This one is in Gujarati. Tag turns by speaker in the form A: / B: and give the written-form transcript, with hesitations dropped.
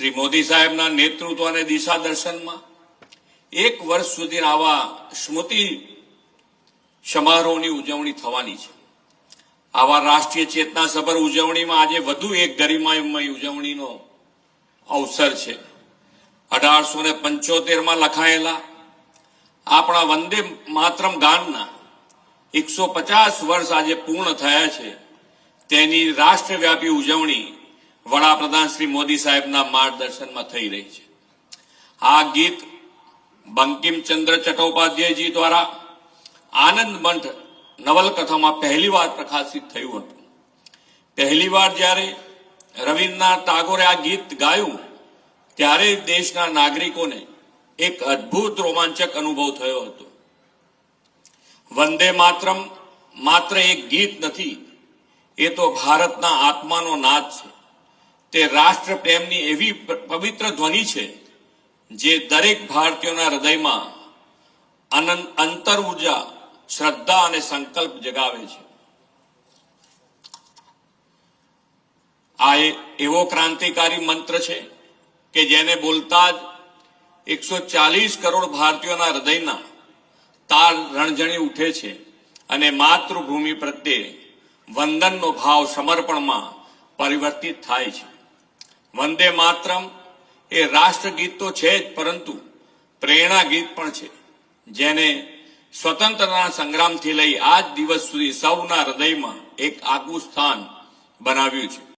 A: શ્રી મોદી સાહેબના નેતૃત્વ અને દિશા દર્શનમાં 1 વર્ષ સુધી આવા સ્મૃતિ સમારોહની ઉજવણી થવાની છે। આવા રાષ્ટ્રીય ચેતનાસભર ઉજવણીમાં આજે વધુ એક ગરિમામય ઉજવણીનો અવસર છે। 1875માં લખાયેલા આપણા વંદે માતરમ ગાનના 150 વર્ષ આજે પૂર્ણ થયા છે। તેની રાષ્ટ્રવ્યાપી ઉજવણી વડાપ્રધાન શ્રી મોદી સાહેબના માર્ગદર્શનમાં થઈ રહી છે। આ ગીત બંકિમચંદ્ર ચટ્ટોપાધ્યાયજી દ્વારા આનંદ મંથ નવલકથામાં પહેલીવાર પ્રકાશિત થયું હતું। પહેલીવાર જ્યારે રવિન્દ્રનાથ ટાગોરે આ ગીત ગાયું ત્યારે દેશના નાગરિકોને એક અદ્ભુત રોમાંચક અનુભવ થયો હતો। વંદે માતરમ માત્ર એક ગીત નથી, એ તો ભારતના આત્માનો નાદ છે। તે રાષ્ટ્ર પ્રેમની એવી પવિત્ર ધ્વનિ છે જે દરેક ભારતીયોના હૃદયમાં અંતર ઉર્જા, શ્રદ્ધા અને સંકલ્પ જગાવે છે। આ એવો ક્રાંતિકારી મંત્ર છે કે જેને બોલતા જ 140 કરોડ ભારતીયોના હૃદયના તાર રણઝણી ઉઠે છે અને માતૃભૂમિ પ્રત્યે વંદનનો ભાવ સમર્પણમાં પરિવર્તિત થાય છે। વંદે માતરમ એ રાષ્ટ્રગીત તો છે જ, પરંતુ પ્રેરણા ગીત પણ છે, જેને સ્વતંત્રતા સંગ્રામથી લઈ આજ દિવસ સુધી સૌના હૃદયમાં એક આગવું સ્થાન બનાવ્યું છે।